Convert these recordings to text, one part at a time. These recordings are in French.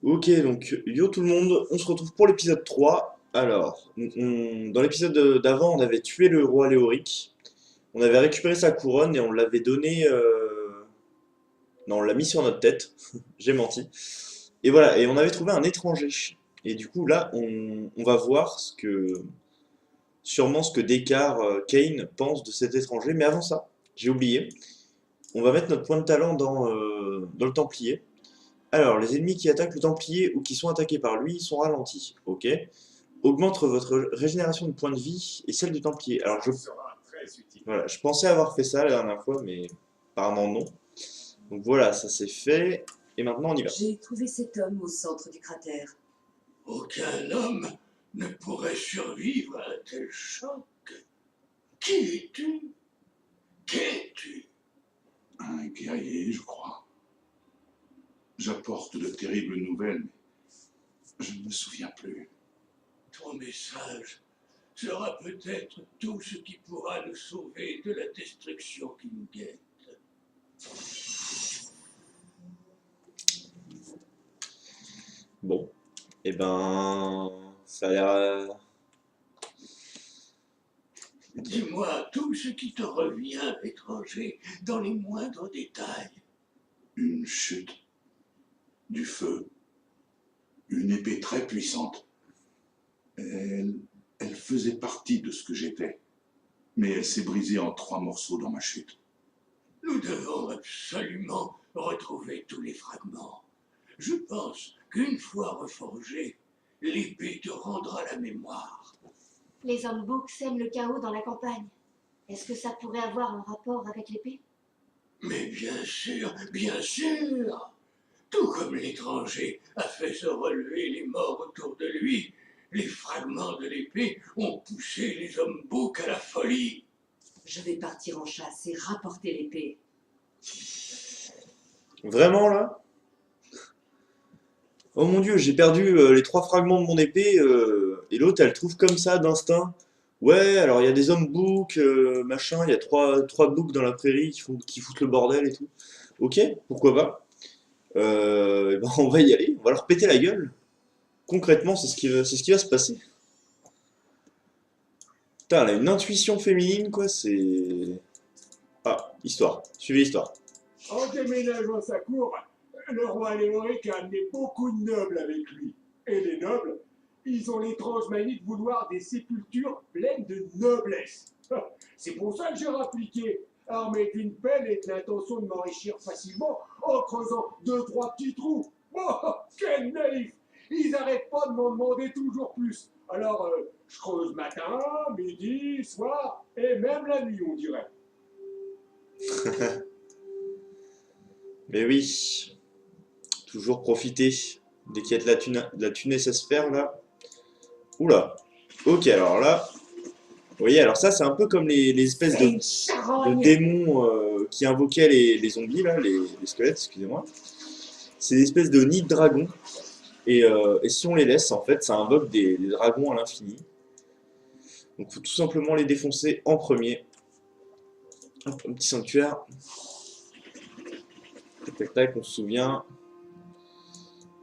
Ok, donc yo tout le monde, on se retrouve pour l'épisode 3. Alors, dans l'épisode d'avant, on avait tué le roi Léoric, on avait récupéré sa couronne et on l'avait donné... Non, on l'a mis sur notre tête, j'ai menti. Et voilà, et on avait trouvé un étranger. Et du coup, là, on va voir sûrement ce que Descartes, Kane pense de cet étranger. Mais avant ça, j'ai oublié, on va mettre notre point de talent dans le Templier. Alors, les ennemis qui attaquent le Templier ou qui sont attaqués par lui sont ralentis. Ok. Augmente votre régénération de points de vie et celle du Templier. Alors, voilà, je pensais avoir fait ça la dernière fois, mais apparemment non. Donc voilà, ça c'est fait. Et maintenant, on y va. J'ai trouvé cet homme au centre du cratère. Aucun homme ne pourrait survivre à un tel choc. Qui es-tu? Qu'es-tu? Un guerrier, je crois. J'apporte de terribles nouvelles, mais je ne me souviens plus. Ton message sera peut-être tout ce qui pourra nous sauver de la destruction qui nous guette. Bon, et ben, ça a l'air. Dis-moi tout ce qui te revient, étranger, dans les moindres détails. Une chute, du feu, une épée très puissante. Elle faisait partie de ce que j'étais, mais elle s'est brisée en 3 morceaux dans ma chute. Nous devons absolument retrouver tous les fragments. Je pense qu'une fois reforgée, l'épée te rendra la mémoire. Les Hommes-Boucs sèment le chaos dans la campagne. Est-ce que ça pourrait avoir un rapport avec l'épée? Mais bien sûr, bien sûr. Tout comme l'étranger a fait se relever les morts autour de lui, les fragments de l'épée ont poussé les Hommes-Boucs à la folie. Je vais partir en chasse et rapporter l'épée. Vraiment là? Oh mon dieu, j'ai perdu les 3 fragments de mon épée et l'autre elle trouve comme ça d'instinct. Ouais, alors il y a des hommes boucs, machin, il y a trois boucs dans la prairie qui foutent le bordel et tout. Ok, pourquoi pas. Eh ben, on va y aller, on va leur péter la gueule. Concrètement, c'est ce qui va se passer. Putain, elle a une intuition féminine, quoi, c'est... Ah, histoire, suivez l'histoire. En déménageant sa cour, le roi Léoric a amené beaucoup de nobles avec lui. Et les nobles, ils ont l'étrange manie de vouloir des sépultures pleines de noblesse. C'est pour ça que j'ai rappliqué, armé d'une pelle et de l'intention de m'enrichir facilement en creusant 2-3 petits trous. Oh, quel naïf! Ils arrêtent pas de m'en demander toujours plus. Alors, je creuse matin, midi, soir, et même la nuit, on dirait. Mais oui, toujours profiter dès qu'il y a de la thune à se faire là. Oula. Ok, alors là, vous voyez, alors ça c'est un peu comme les espèces C'est une de charogne. démons qui invoquaient les zombies là, les squelettes, excusez-moi. C'est des espèces de nids de dragons. Et si on les laisse, en fait, ça invoque des dragons à l'infini. Donc il faut tout simplement les défoncer en premier. Hop, un petit sanctuaire. Tac tac tac, on se souvient.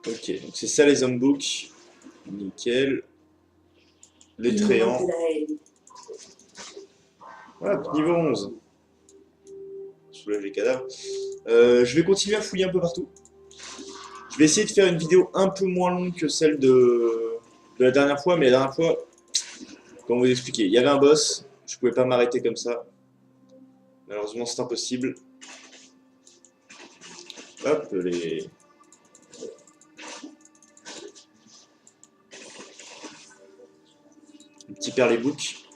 Ok, donc c'est ça les hommes-books. Nickel. Les Il me manque tréants. de la haine. Voilà, niveau 11. Soulève les cadavres. Je vais continuer à fouiller un peu partout. Je vais essayer de faire une vidéo un peu moins longue que celle de la dernière fois, mais la dernière fois, comment vous expliquer, il y avait un boss, je pouvais pas m'arrêter comme ça. Malheureusement, c'est impossible. Hop, les... Un petit perlé-bouc,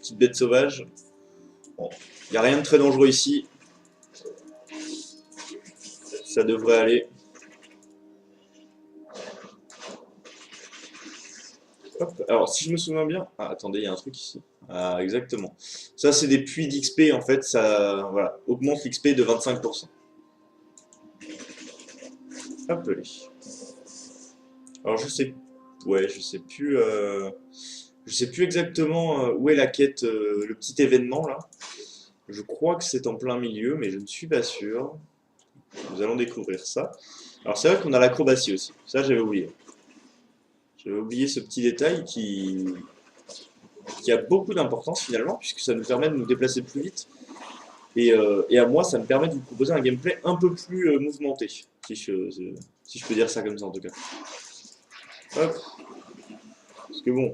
petite bête sauvage. Bon, il n'y a rien de très dangereux ici. Ça devrait aller. Hop. Alors, si je me souviens bien... Ah, attendez, il y a un truc ici. Ah, exactement. Ça, c'est des puits d'XP, en fait. Ça, voilà, augmente l'XP de 25%. Hop, allez. Alors, je sais... Ouais, je sais plus... Je sais plus exactement où est la quête, le petit événement, là. Je crois que c'est en plein milieu, mais je ne suis pas sûr. Nous allons découvrir ça. Alors c'est vrai qu'on a l'acrobatie aussi, ça j'avais oublié. J'avais oublié ce petit détail qui a beaucoup d'importance finalement, puisque ça nous permet de nous déplacer plus vite. Et à moi, ça me permet de vous proposer un gameplay un peu plus mouvementé, si je peux dire ça comme ça en tout cas. Hop. Parce que bon,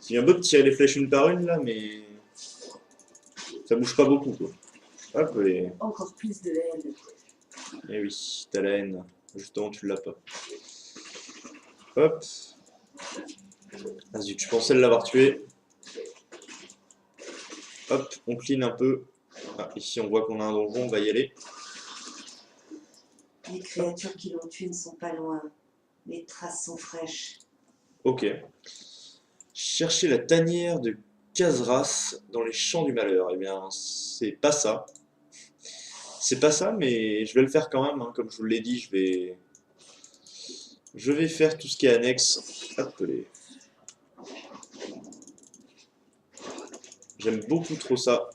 c'est bien beau de tirer les flèches une par une là, mais ça bouge pas beaucoup quoi. Hop, et Encore plus de haine. eh oui, t'as la haine. Justement, tu l'as pas. Hop. Ah zut, je pensais l'avoir tué. Hop, on clean un peu. Ah, ici, on voit qu'on a un donjon, on va y aller. Les créatures qui l'ont tué ne sont pas loin. Les traces sont fraîches. Ok. Chercher la tanière de Khazras dans les champs du malheur. Eh bien, c'est pas ça. C'est pas ça, mais je vais le faire quand même. Hein. Comme je vous l'ai dit, je vais faire tout ce qui est annexe. Hop, les... J'aime beaucoup trop ça.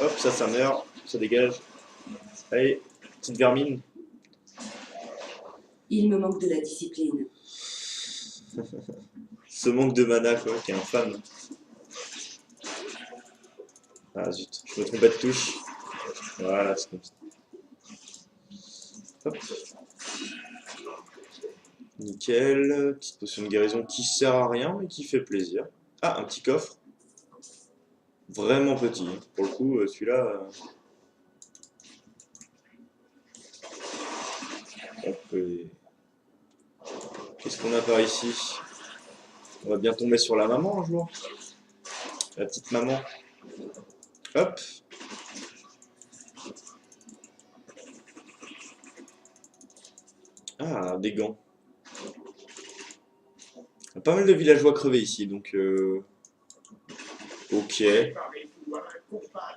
Hop, ça meurt. Ça dégage. Allez, petite vermine. Il me manque de la discipline. Ce manque de mana, quoi, qui est infâme. Ah zut, je me trompais de touche. Voilà, c'est comme ça. Hop. Nickel. Petite potion de guérison qui sert à rien, mais qui fait plaisir. Ah, un petit coffre. Vraiment petit. Hein. Pour le coup, celui-là... Qu'est-ce qu'on a par ici? On va bien tomber sur la maman un jour. La petite maman. Hop. Ah, des gants. Il y a pas mal de villageois crevés ici, donc... Ok.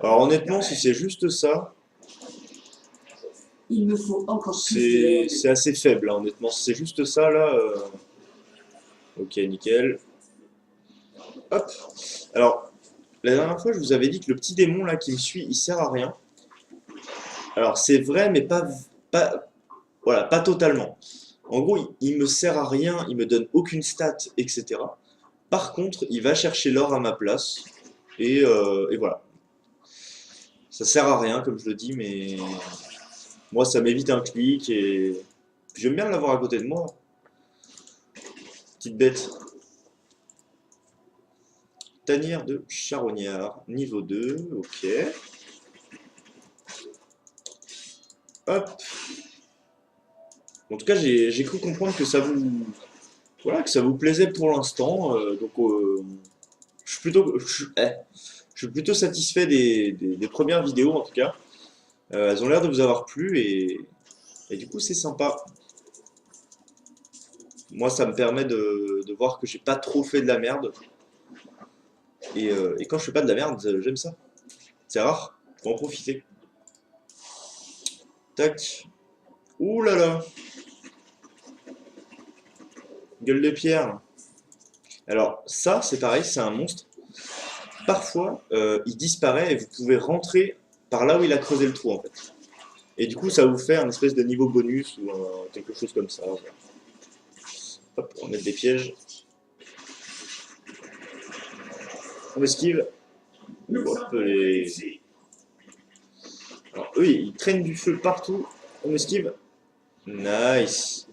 Alors honnêtement, si c'est juste ça, Il me faut encore plus de haine. c'est assez faible, hein, honnêtement. Si c'est juste ça, là... Ok, nickel. Hop. Alors, la dernière fois, je vous avais dit que le petit démon, là, qui me suit, il sert à rien. Alors, c'est vrai, mais voilà, pas totalement. En gros, il me sert à rien, il me donne aucune stat, etc. Par contre, il va chercher l'or à ma place. Et voilà. Ça sert à rien, comme je le dis, mais moi, ça m'évite un clic et j'aime bien l'avoir à côté de moi. Petite bête. Tanière de charognard, niveau 2, ok. Hop. En tout cas, j'ai cru comprendre que ça vous, voilà, que ça vous plaisait pour l'instant. Donc, je suis plutôt satisfait des premières vidéos en tout cas. Elles ont l'air de vous avoir plu et du coup, c'est sympa. Moi, ça me permet de voir que j'ai pas trop fait de la merde. Et quand je fais pas de la merde, j'aime ça. C'est rare, faut en profiter. Tac. Ouh là là. Gueule de pierre. Alors ça, c'est pareil, c'est un monstre. Parfois, il disparaît et vous pouvez rentrer par là où il a creusé le trou en fait. Et du coup, ça vous fait un espèce de niveau bonus ou quelque chose comme ça. Voilà. Hop, on va mettre des pièges. On esquive. Hop, les... Alors eux, ils traînent du feu partout. On esquive. Nice.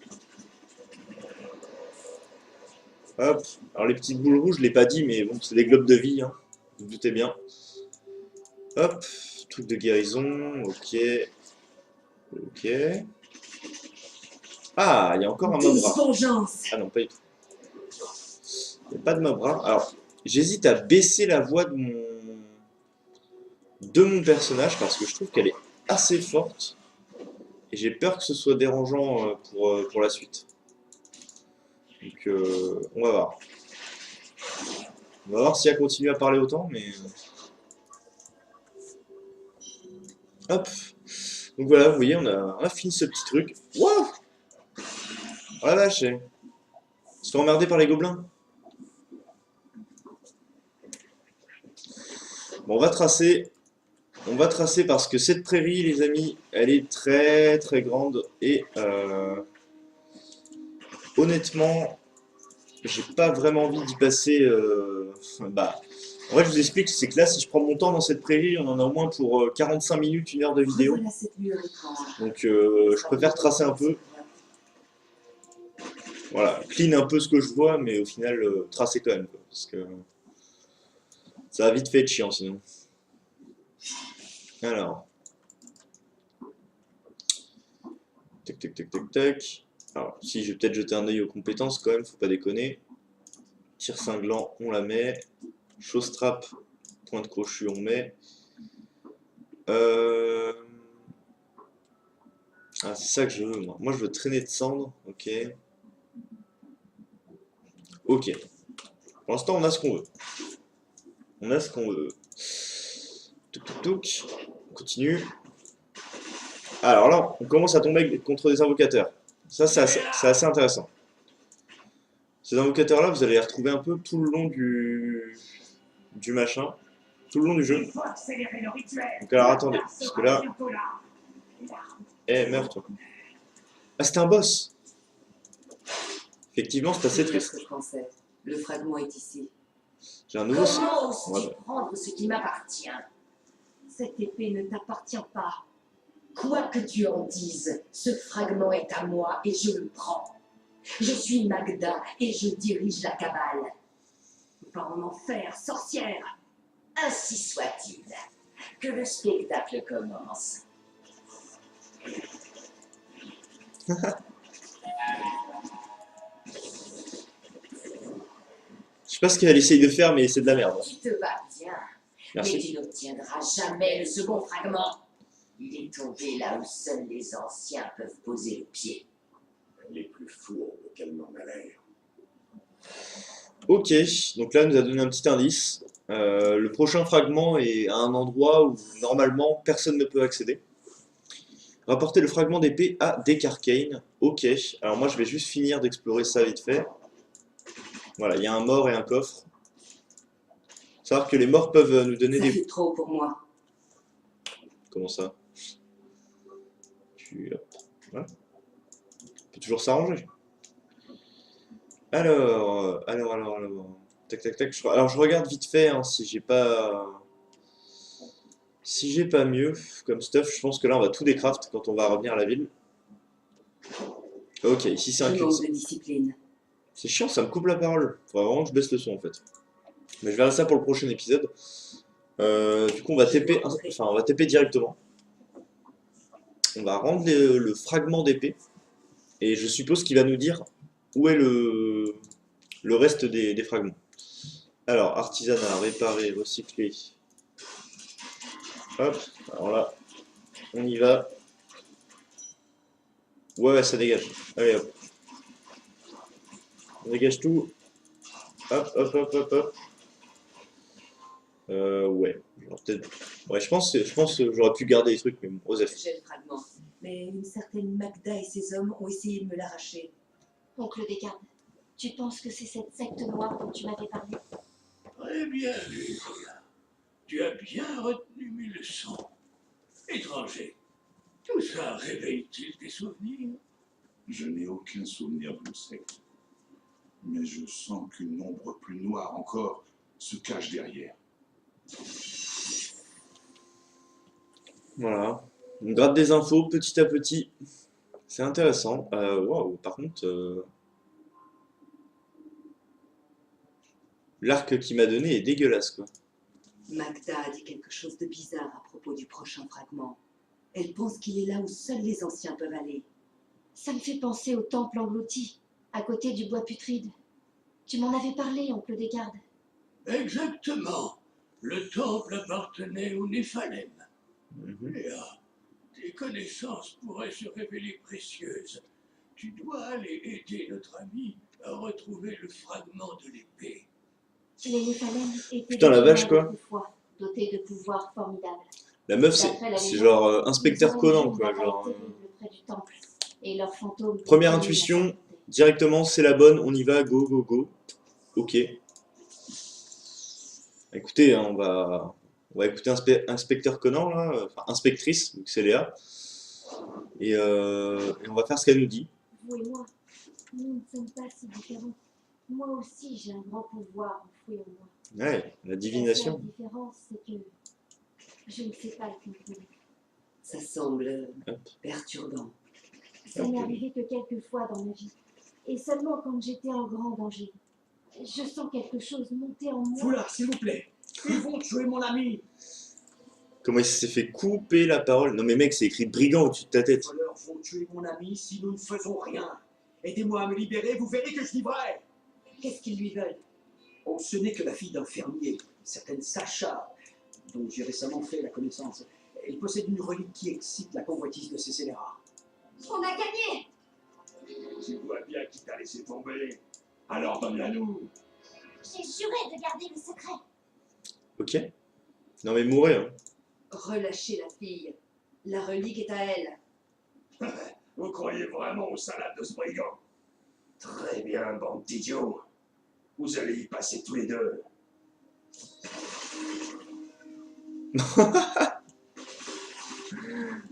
Hop. Alors les petites boules rouges, je l'ai pas dit, mais bon, c'est des globes de vie. Hein. Vous vous doutez bien. Hop. Truc de guérison. Ok. Ok. Ah, il y a encore un mob rare. Vengeance. Ah non, pas du tout. Il n'y a pas de mob rare. Alors, j'hésite à baisser la voix de mon personnage parce que je trouve qu'elle est assez forte. Et j'ai peur que ce soit dérangeant pour la suite. Donc, on va voir. On va voir si elle continue à parler autant, mais... Hop. Donc voilà, vous voyez, on a fini ce petit truc. Wouah! Oh la vache, on se fait emmerder par les gobelins. Bon, on va tracer. On va tracer parce que cette prairie, les amis, elle est très très grande et honnêtement, j'ai pas vraiment envie d'y passer. Bah, en fait, je vous explique, c'est que là, si je prends mon temps dans cette prairie, on en a au moins pour 45 minutes, 1 heure de vidéo. Revoilà cette lueur étrange. Donc, je préfère tracer un peu. Voilà, clean un peu ce que je vois, mais au final, tracer quand même, quoi, parce que ça va vite fait être chiant sinon. Alors, tac, tac, tac, tac, tac. Alors, si je vais peut-être jeter un œil aux compétences quand même, faut pas déconner. Tir cinglant, on la met. Chose trappe, point de crochu, on met. Ah, c'est ça que je veux, moi. Moi, je veux traîner de cendres, ok. Ok. Pour l'instant, on a ce qu'on veut. On a ce qu'on veut. Touc, touc, touc. On continue. Alors là, on commence à tomber contre des invocateurs. Ça, c'est assez intéressant. Ces invocateurs-là, vous allez les retrouver un peu tout le long du machin, tout le long du jeu. Donc alors attendez, parce que là... Eh, meurs toi. Ah, c'était un boss. Effectivement, c'est assez C'est bien triste. ce que je pensais. Le fragment est ici. J'ai un nouveau... Comment oses-tu Voilà. prendre ce qui m'appartient? Cette épée ne t'appartient pas. Quoi que tu en dises, ce fragment est à moi et je le prends. Je suis Magda et je dirige la cabale. Va en enfer, sorcière! Ainsi soit-il. Que le spectacle commence. Je sais pas ce qu'elle essaye de faire, mais c'est de la merde. Tu te bats bien, mais Merci. tu n'obtiendras jamais le second fragment. Il est tombé là où seuls les anciens peuvent poser le pied. Les plus fourbes qu'elle m'en a l'air. Ok, donc là, elle nous a donné un petit indice. Le prochain fragment est à un endroit où normalement personne ne peut accéder. Rapporter le fragment d'épée à Dekarkane. Ok, alors moi je vais juste finir d'explorer ça vite fait. Voilà, il y a un mort et un coffre. Savoir que les morts peuvent nous donner Ça des... fait trop pour moi. Comment ça? Hop, voilà. On peut toujours s'arranger. Alors... Tac, tac, tac. Alors je regarde vite fait hein, si j'ai pas... Si j'ai pas mieux comme stuff, je pense que là on va tout décraft quand on va revenir à la ville. Ok, ici c'est un Je cul. manque de discipline. C'est chiant, ça me coupe la parole. Faudrait vraiment que je baisse le son en fait. Mais je verrai ça pour le prochain épisode. Du coup on va TP, enfin on va TP directement. On va rendre le fragment d'épée. Et je suppose qu'il va nous dire où est le reste des fragments. Alors, artisanat, réparer, recycler. Hop, alors là, on y va. Ouais, ça dégage. Allez, hop. On dégage tout. Hop, hop, hop, hop, hop. Ouais. Ouais, je pense que j'aurais pu garder les trucs, mais bon, Osef. J'ai le fragment. Mais une certaine Magda et ses hommes ont essayé de me l'arracher. Oncle Descartes, tu penses que c'est cette secte noire dont tu m'avais parlé? Très bien vu, Zéa. Tu as bien retenu mes leçons. Étranger, tout ça réveille-t-il tes souvenirs? Je n'ai aucun souvenir d'une secte. Mais je sens qu'une ombre plus noire encore se cache derrière. Voilà. On gratte des infos petit à petit. C'est intéressant. Waouh, par contre, l'arc qu'il m'a donné est dégueulasse, quoi. Magda a dit quelque chose de bizarre à propos du prochain fragment. Elle pense qu'il est là où seuls les anciens peuvent aller. Ça me fait penser au temple englouti, à côté du bois putride. Tu m'en avais parlé, oncle Descartes. Exactement. Le temple appartenait aux Néphalem. Mhm. Léa, tes connaissances pourraient se révéler précieuses. Tu dois aller aider notre ami à retrouver le fragment de l'épée. Les Néphalem étaient Putain, la des vache, humains quoi. d'autrefois, dotés de pouvoirs formidables. La meuf, D'après la c'est légende, genre ils inspecteur ont Conan, eu une quoi. bataille Genre, terrible près du temple, et leurs fantômes Première continuent à intuition. s'affronter. directement, c'est la bonne, on y va, go, go, go. Ok. Écoutez, hein, On va écouter Inspecteur Conan, là, enfin Inspectrice, vu que c'est Léa. Et on va faire ce qu'elle nous dit. Vous et moi, nous ne sommes pas si différents. Moi aussi, j'ai un grand pouvoir enfoui en moi. Ouais, la divination. La seule différence, c'est que je ne sais pas le contrôler. Ça semble Hop. perturbant. Ça n'est arrivé que quelques fois dans ma vie. Et seulement quand j'étais en grand danger. Je sens quelque chose monter en moi. Foulard, s'il vous plaît. Ils vont tuer mon ami. Comment il s'est fait couper la parole? Non mais mec, c'est écrit brigand au-dessus de ta tête. Les voleurs vont tuer mon ami si nous ne faisons rien. Aidez-moi à me libérer, vous verrez que je vivrai. Qu'est-ce qu'ils lui veulent? Oh, ce n'est que la fille d'un fermier, une certaine Sacha, dont j'ai récemment fait la connaissance. Elle possède une relique qui excite la convoitise de ses scélérats. On a gagné! Tu vois bien qui t'a laissé tomber. Alors donne-la-nous. J'ai juré de garder le secret. Ok. Non mais mourrez, hein. Relâchez la fille. La relique est à elle. Vous croyez vraiment aux salades de ce brigand? Très bien, bande d'idiots. Vous allez y passer tous les deux.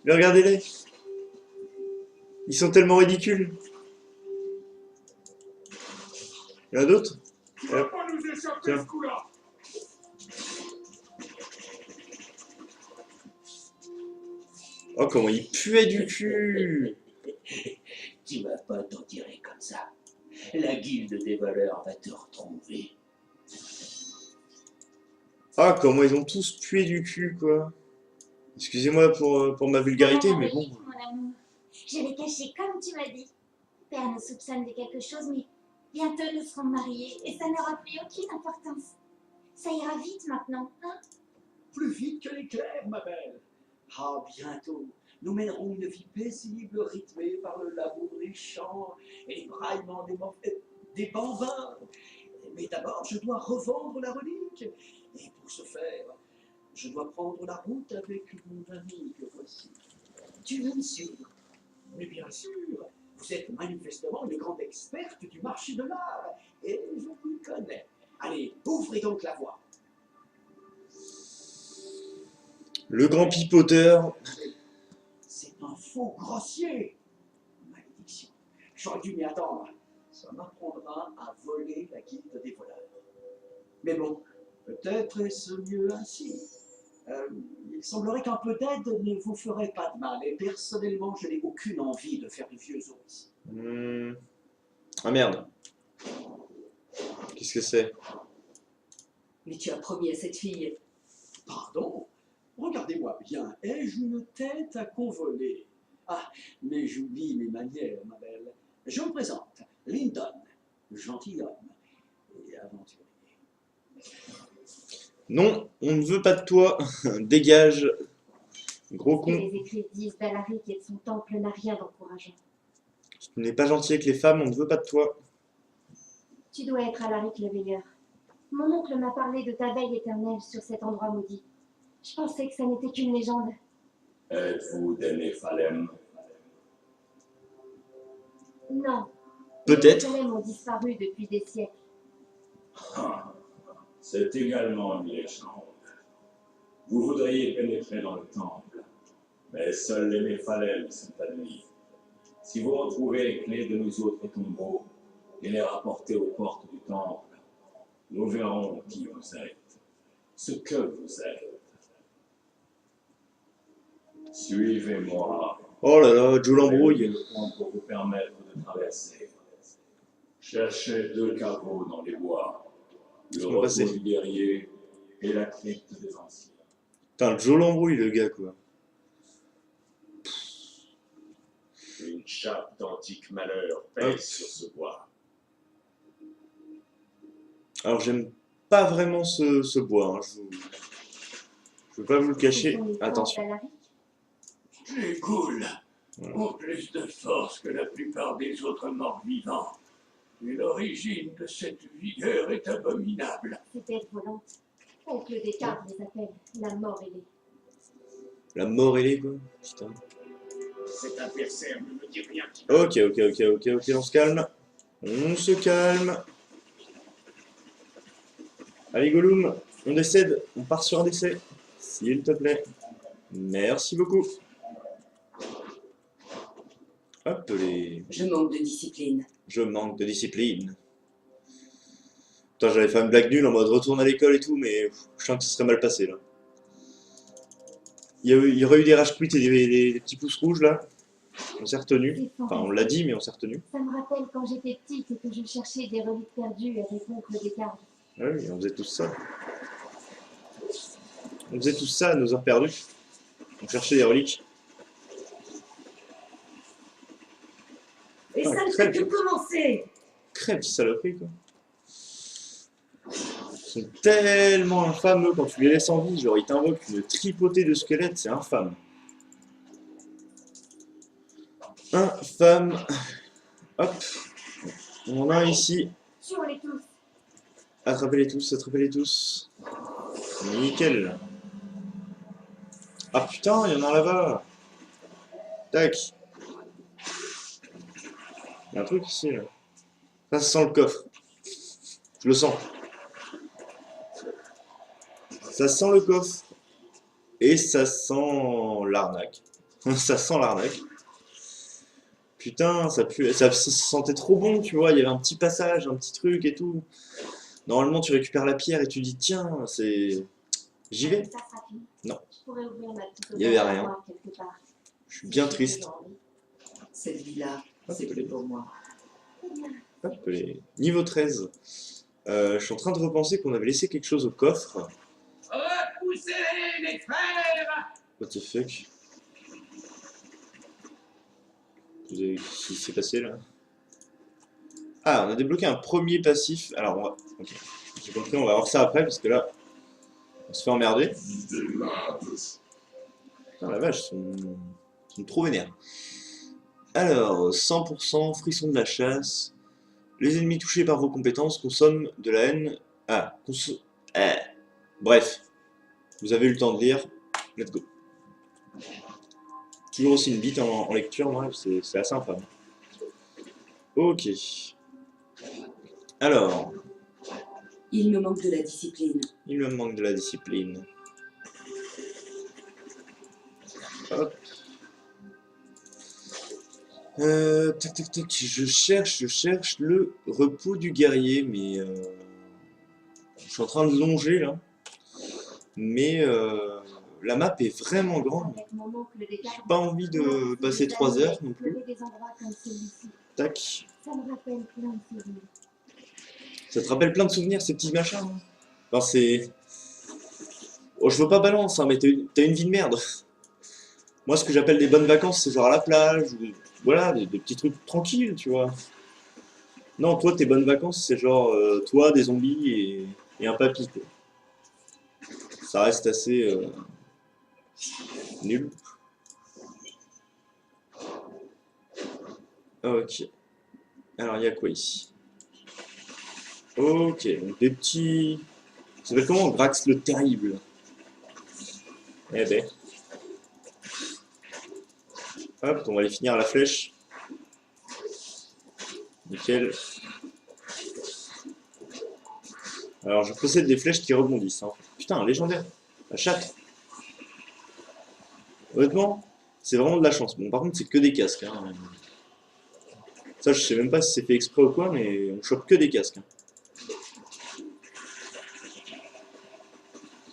Mais regardez-les. Ils sont tellement ridicules. Il y en a d'autres? Tu vas pas nous échapper Tiens. ce coup-là. Oh, comment il puait du cul! Tu vas pas t'en tirer comme ça. La guilde des voleurs va te retrouver. Ah, comment ils ont tous pué du cul, quoi. Excusez-moi pour ma vulgarité, mais bon. Mon amour, je l'ai caché comme tu m'as dit. Père nous soupçonne de quelque chose, mais bientôt nous serons mariés et ça n'aura plus aucune importance. Ça ira vite maintenant, hein? Plus vite que l'éclair, ma belle. Ah, bientôt, nous mènerons une vie paisible, rythmée par le labour des champs et les braillements des bambins. Mais d'abord, je dois revendre la relique. Et pour ce faire, je dois prendre la route avec mon ami que voici. Tu es sûr? Mais bien sûr, vous êtes manifestement une grande experte du marché de l'art, et je vous connais. Allez, ouvrez donc la voie. Le grand pipoteur. C'est un faux grossier. Malédiction. J'aurais dû m'y attendre. Ça m'apprendra à voler la guilde des voleurs. Mais bon, peut-être est-ce mieux ainsi. Il semblerait qu'un peu d'aide ne vous ferait pas de mal. Et personnellement, je n'ai aucune envie de faire du vieux ours. Ah merde. Qu'est-ce que c'est? Mais tu as promis à cette fille. Pardon? Regardez-moi bien. Ai-je une tête à convoler? Ah, mais j'oublie mes manières, ma belle. Je me présente. Lyndon, gentilhomme et aventurier. Non, on ne veut pas de toi. Dégage. Gros Ce que con. les écrits disent d'Alaric et de son temple n'a rien d'encourageant. Tu n'es pas gentil avec les femmes, on ne veut pas de toi. Tu dois être Alaric le veilleur. Mon oncle m'a parlé de ta veille éternelle sur cet endroit maudit. Je pensais que ça n'était qu'une légende. Êtes-vous des Néphalem? Non. Peut-être. Les Néphalem ont disparu depuis des siècles. Ah, c'est également une légende. Vous voudriez pénétrer dans le temple, mais seuls les Néphalem sont admis. Si vous retrouvez les clés de nos autres tombeaux et les rapportez aux portes du temple, nous verrons qui vous êtes, ce que vous êtes. Suivez-moi. Oh là là, Joe l'embrouille. Le pont pour vous permettre de traverser. Cherchez 2 caveaux dans les bois. Le Laisse-moi repos passer. du guerrier et la crypte des anciens. Putain, Joe l'embrouille, le gars, quoi. Une chape d'antique malheur pèse sur ce bois. Alors, j'aime pas vraiment ce bois. Hein. Je veux pas vous le cacher. Ce sont les Attention. temples d'Alaric. Les ghouls Voilà. ont plus de force que la plupart des autres morts vivants. Et l'origine de cette vigueur est abominable. Ces bêtes volantes. Oncle Descartes les appelle la mort ailée. La mort ailée, quoi. Putain. Cet adversaire ne me dit rien. Ok, on se calme. On se calme. Allez, Gollum, on décède. On part sur un décès. S'il te plaît. Merci beaucoup. Hop, Je manque de discipline. je manque de discipline. Putain, j'avais fait une blague nulle en mode retourne à l'école et tout, mais je sens que ce serait mal passé là. Il y aurait eu des rage quits et des petits pouces rouges là. On s'est retenu. C'est Enfin, on fantastique. l'a dit, mais on s'est retenu. Ça me rappelle quand j'étais petite et que je cherchais des reliques perdues avec l'oncle Descartes. Ah oui, on faisait tous ça. On faisait tous ça à nos heures perdues. On cherchait des reliques. Et Ah, ça ne très fait que bien. commencer. Crève, saloperie quoi. Ils sont tellement infâmes eux, quand tu les laisses en vie. Genre, ils t'invoquent une tripotée de squelettes, c'est infâme. Infâme. Hop. On en a un ici. Tuons-les tous. Attrapez-les tous, attrapez-les tous. Nickel. Ah putain, il y en a un là-bas. Tac. Il y a un truc ici là. Ça sent le coffre. Je le sens. Ça sent le coffre. Et ça sent l'arnaque. Ça sent l'arnaque. Putain, ça pue. Ça sentait trop bon, tu vois. Il y avait un petit passage, un petit truc et tout. Normalement, tu récupères la pierre et tu dis tiens, c'est. J'y vais. Ça sera fini. Non. Je pourrais ouvrir ma petite Il y avait auberge à rien. moi quelque part. Je suis bien triste. Cette vie-là, c'est plus pour moi. Hop, niveau 13. Je suis en train de repenser qu'on avait laissé quelque chose au coffre. Repoussez-les, les frères! What the fuck? Qu'est-ce qui s'est passé là? Ah, on a débloqué un premier passif. Alors, on va. Ok. J'ai compris, on va voir ça après parce que là, on se fait emmerder. Putain, la vache, ils sont trop vénères. Alors, 100% frisson de la chasse. Les ennemis touchés par vos compétences consomment de la haine. Ah, bref. Vous avez eu le temps de lire. Let's go. Toujours aussi une bite en lecture, moi, c'est assez infâme. Ok. Alors, Il me manque de la discipline. il me manque de la discipline. Hop. Tac tac tac, je cherche le repos du guerrier, mais je suis en train de longer là. Mais la map est vraiment grande. Avec mon oncle Descartes, J'ai pas envie de passer 3 heures non plus. explorer des endroits comme celui-ci. Tac. Ça me rappelle plein de souvenirs. Ça te rappelle plein de souvenirs ces petits machins hein. Enfin c'est. Oh, je veux pas balance, hein, mais t'as une vie de merde. Moi ce que j'appelle des bonnes vacances, c'est genre à la plage, ou voilà, des petits trucs tranquilles, tu vois. Non, toi tes bonnes vacances, c'est genre toi, des zombies et un papy, quoi. Ça reste assez nul. Ok. Alors, il y a quoi ici? Ok, donc des petits. Ça s'appelle comment? Grax le Terrible. Eh ben. Hop, on va les finir à la flèche. Nickel. Alors, je possède des flèches qui rebondissent. Hein. Putain, légendaire. La chatte. Honnêtement, c'est vraiment de la chance. Bon, par contre, c'est que des casques. Hein. Ça, je sais même pas si c'est fait exprès ou quoi, mais on chope que des casques. Hein.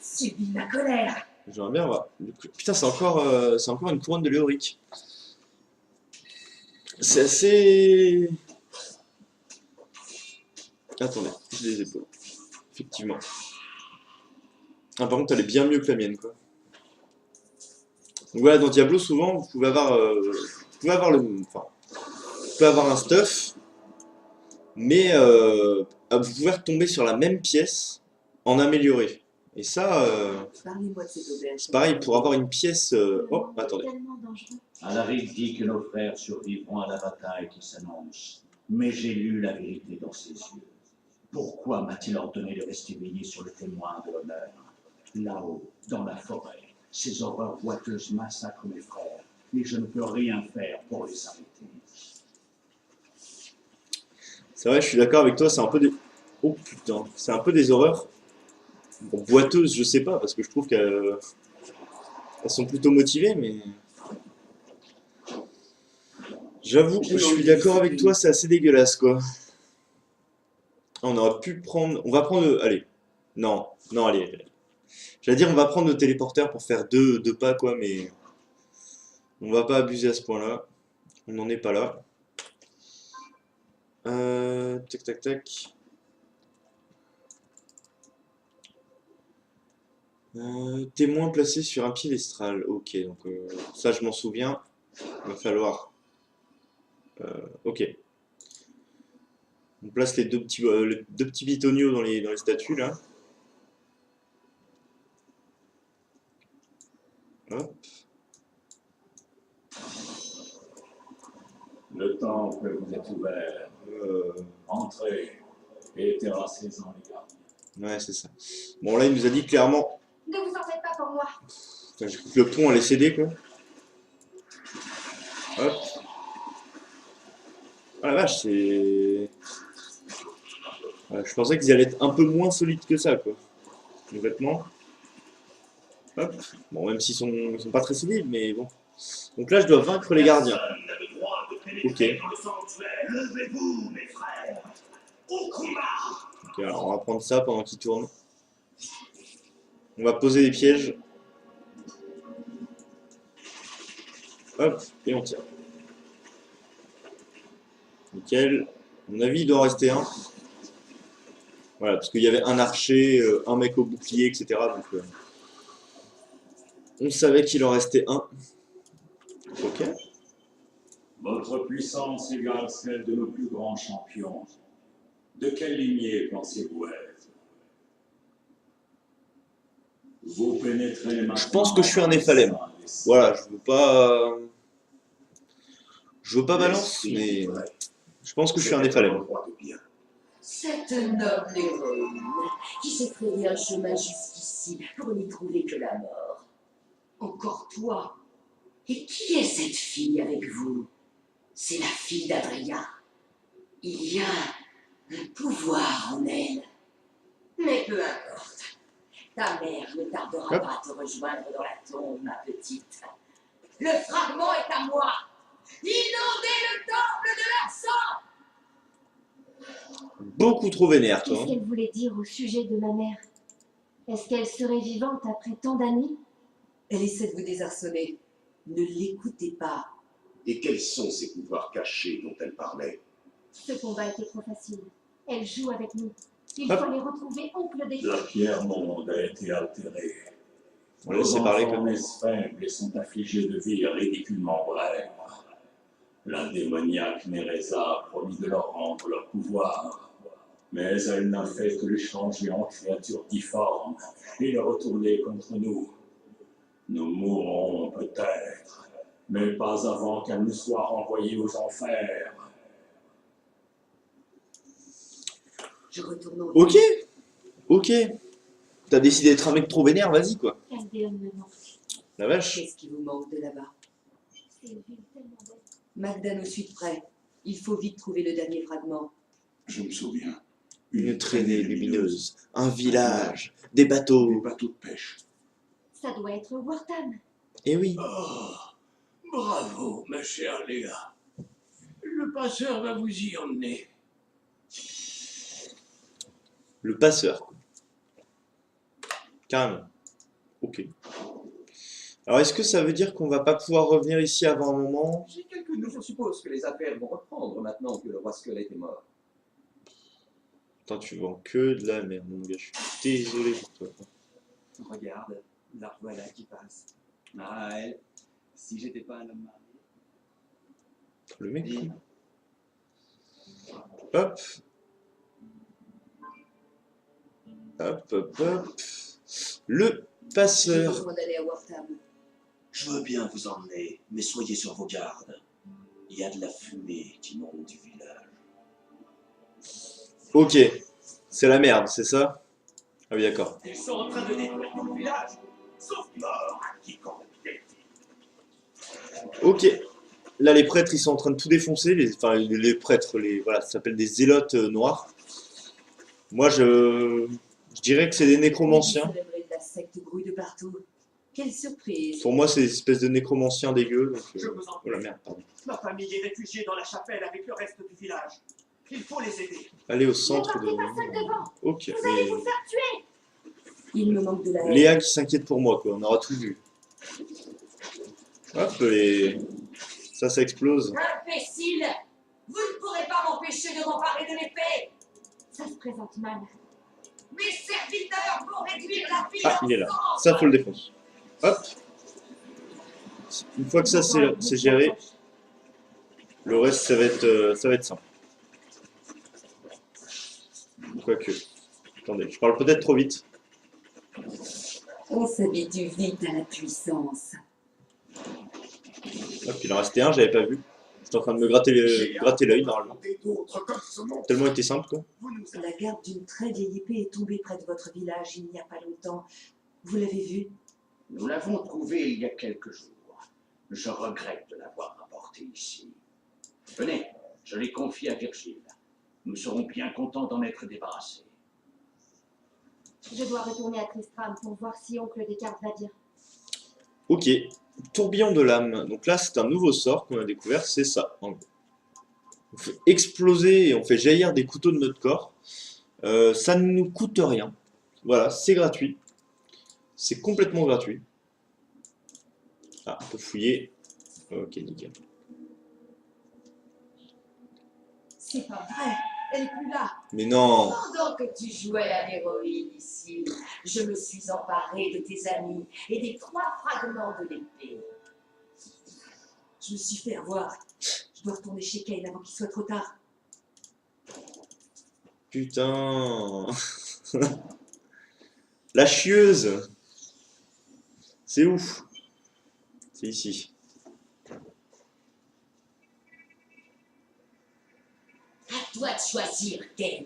Subis ma colère. J'aimerais bien voir. Putain, c'est encore une couronne de Léoric. C'est assez. Attendez, j'ai les épaules. Effectivement. Ah, par contre, elle est bien mieux que la mienne, quoi. Donc voilà, dans Diablo, souvent, vous pouvez avoir un stuff, mais vous pouvez retomber sur la même pièce en amélioré. Et ça, Parlez-moi de cette auberge. c'est pareil, pour avoir une pièce. Le Oh, monde est attendez. tellement dangereux. Alaric dit que nos frères survivront à la bataille qui s'annonce. Mais j'ai lu la vérité dans ses yeux. Pourquoi m'a-t-il ordonné de rester veillé sur le témoin de l'honneur? Là-haut, dans la forêt, ces horreurs boiteuses massacrent mes frères, et je ne peux rien faire pour les arrêter. C'est vrai, je suis d'accord avec toi, c'est un peu des. Oh putain, c'est un peu des horreurs. Bon, boiteuses, je sais pas, parce que je trouve qu'elles Elles sont plutôt motivées, mais... J'avoue, je suis d'accord avec toi, c'est assez dégueulasse, quoi. On aurait pu prendre... On va prendre... Allez. Non, non, allez. J'allais dire, on va prendre le téléporteur pour faire deux pas, quoi, mais... On va pas abuser à ce point-là. On n'en est pas là. Tac, tac, tac. Témoin placé sur un piédestal. Ok, donc ça, je m'en souviens. Il va falloir... ok. On place les deux petits bitoniaux dans les statues, là. Hop. Le temple vous est ouvert. Entrez et terrassez-en les gardiens. Ouais, c'est ça. Bon, là, il nous a dit clairement... Ne vous en faites pas pour moi. Putain, j'ai cru que le pont allait céder, quoi. Hop. Ah la vache, c'est... Ouais, je pensais qu'ils allaient être un peu moins solides que ça, quoi. Les vêtements. Hop. Bon, même s'ils sont pas très solides, mais bon. Donc là, je dois vaincre les gardiens. Ok. Ok, alors on va prendre ça pendant qu'ils tournent. On va poser des pièges. Hop, et on tire. Nickel. À mon avis, il doit en rester un. Voilà, parce qu'il y avait un archer, un mec au bouclier, etc. Donc, on savait qu'il en restait un. Ok. Votre puissance égale celle de nos plus grands champions. De quelle lignée pensez-vous être? Vous pénétrez maintenant. Je pense que je suis un Néphalem. Voilà, je veux pas balance, mais je pense que je suis un Néphalem. Cette noble héroïne qui s'est frayé un chemin jusqu'ici pour n'y trouver que la mort. Encore toi. Et qui est cette fille avec vous? C'est la fille d'Adria. Il y a un pouvoir en elle. Mais peu importe. Ta mère ne tardera pas à te rejoindre dans la tombe, ma petite. Le fragment est à moi. Inondez le temple de leur sang. Beaucoup trop vénère, toi. Qu'est-ce qu'elle voulait dire au sujet de ma mère? Est-ce qu'elle serait vivante après tant d'années? Elle essaie de vous désarçonner. Ne l'écoutez pas. Et quels sont ces pouvoirs cachés dont elle parlait? Ce combat était trop facile. Elle joue avec nous. Il Hop. faut aller retrouver oncle des La pierre monde a été altérée. On va laisser parler, Vos quoi. enfants naissent faibles et sont affligés de vies ridiculement brèves. La démoniaque Nereza a promis de leur rendre leur pouvoir. Mais elle n'a fait que le changer en créature difforme et le retourner contre nous. Nous mourrons peut-être, mais pas avant qu'elle ne soit renvoyée aux enfers. Je retourne au... Ok, ok. T'as décidé d'être un mec trop vénère, vas-y, quoi. Caldeon me manque. La vache. Qu'est-ce qui vous manque de là-bas? C'est une ville tellement belle. Magda nous suit de près. Il faut vite trouver le dernier fragment. Je me souviens. Une traînée lumineuse, un village, des bateaux. Des bateaux de pêche. Ça doit être Wartam. Eh oui. Oh, bravo, ma chère Léa. Le passeur va vous y emmener. Le passeur, quoi. Carrément. Ok. Alors, est-ce que ça veut dire qu'on va pas pouvoir revenir ici avant un moment? J'ai quelques doutes. Je suppose que les affaires vont reprendre maintenant que le roi squelette est mort. Putain, tu vends que de la merde, mon gars. Je suis désolé pour toi. Regarde, la voilà qui passe. Ah, elle, si j'étais pas un homme marié. Le mec, Dis, hop. Hop, hop, hop. Le J'ai passeur. besoin d'aller à Wartam. Je veux bien vous emmener, mais soyez sur vos gardes. Il y a de la fumée qui monte du village. Ok. C'est la merde, c'est ça? Ah oui, d'accord. ils sont en train de détruire tout le village, sauf mort à quiconque les dit. Ok. Là, les prêtres, ils sont en train de tout défoncer. Enfin, les prêtres, voilà, ça s'appelle des zélotes noirs. Moi, je dirais que c'est des nécromanciens. Les célébrés de la secte grouillent de partout. Quelle surprise. Pour moi, c'est une espèce de nécromancien dégueu. Donc, Je vous en oh prie. la merde, pardon. Ma famille est réfugiée dans la chapelle avec le reste du village. Il faut les aider. Allez au Ne centre partez de... pas seul devant. Ok, Vous allez mais... vous faire tuer. Il me manque de la haine. Léa qui s'inquiète pour moi, quoi. On aura tout vu. Hop, les... Ça explose. Imbécile! Vous ne pourrez pas m'empêcher de m'emparer de l'épée! Ça se présente mal. Mes serviteurs vont réduire la ville Ah, en il est là. cendres. Ça, faut le défoncer. Hop. Une fois que ça, c'est géré, le reste, ça va être simple. Quoique. Attendez, je parle peut-être trop vite. On s'habitue vite à la puissance. Hop, il en restait un, j'avais pas vu. J'étais en train de me gratter l'œil, normalement. D'autres comme ce monde. Tellement il était simple, quoi. Vous nous La garde d'une très vieille épée est tombée près de votre village il n'y a pas longtemps. Vous l'avez vue? Nous l'avons trouvé il y a quelques jours. Je regrette de l'avoir rapporté ici. Venez, je l'ai confié à Virgile. Nous serons bien contents d'en être débarrassés. Je dois retourner à Tristram pour voir si oncle Descartes va dire. Ok. Tourbillon de l'âme. Donc là, c'est un nouveau sort qu'on a découvert, c'est ça, en gros. On fait exploser et on fait jaillir des couteaux de notre corps. Ça ne nous coûte rien. Voilà, c'est gratuit. C'est complètement gratuit. Ah, on peut fouiller. Ok, nickel. C'est pas vrai, elle est plus là. Mais non! Pendant que tu jouais à l'héroïne ici, je me suis emparée de tes amis et des 3 fragments de l'épée. Je me suis fait avoir. Je dois retourner chez Kane avant qu'il soit trop tard. Putain! La chieuse! C'est ouf! C'est ici. À toi de choisir, Ken.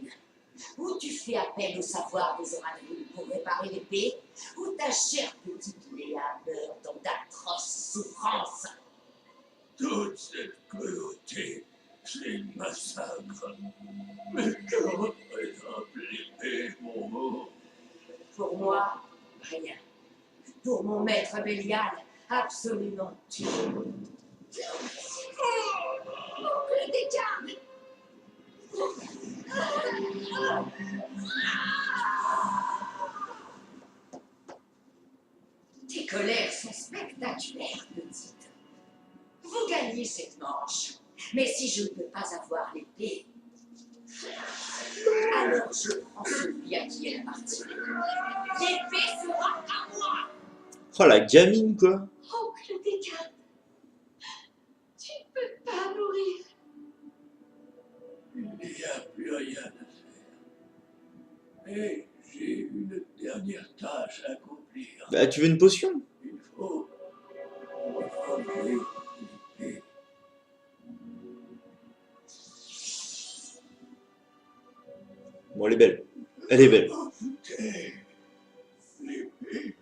Ou tu fais appel au savoir des oracles pour réparer l'épée, ou ta chère petite Léa meurt dans d'atroces souffrances. Toute cette cruauté, ces massacres. Mais que représente l'épée pour vous? Pour moi, rien. Pour mon maître Bélial, absolument tout. Oncle Descartes! Tes colères sont spectaculaires, petite. Vous gagnez cette manche, mais si je ne peux pas avoir l'épée, alors je prends celui à qui elle appartient. L'épée sera à moi! Oh la gamine, quoi! Oncle Descartes, tu ne peux pas mourir. Il n'y a plus rien à faire. Mais j'ai une dernière tâche à accomplir. Bah, tu veux une potion? Il faut reforger l'épée. Bon, elle est belle. Elle est belle. Écoutez, l'épée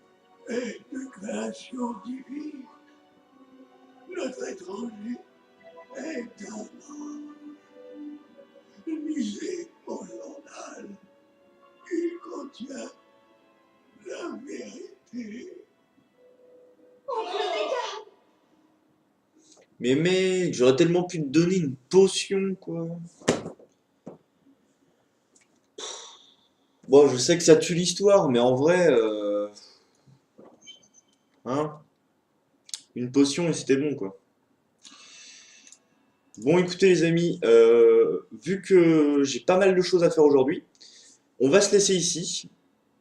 est de création divine. Notre étranger est un ange. Lisez mon journal. Il contient la vérité. Oncle Descartes, Mais mec, j'aurais tellement pu te donner une potion, quoi. Bon, je sais que ça tue l'histoire, mais en vrai... Hein? Une potion et c'était bon, quoi. Bon, écoutez les amis, vu que j'ai pas mal de choses à faire aujourd'hui, on va se laisser ici.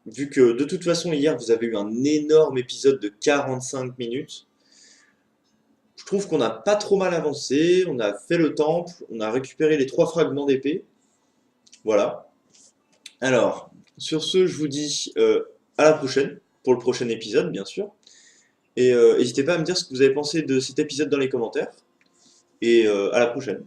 Vu que de toute façon hier vous avez eu un énorme épisode de 45 minutes. Je trouve qu'on n'a pas trop mal avancé, on a fait le temple, on a récupéré les 3 fragments d'épée. Voilà. Alors, sur ce, je vous dis à la prochaine, pour le prochain épisode bien sûr. Et n'hésitez pas à me dire ce que vous avez pensé de cet épisode dans les commentaires. Et à la prochaine.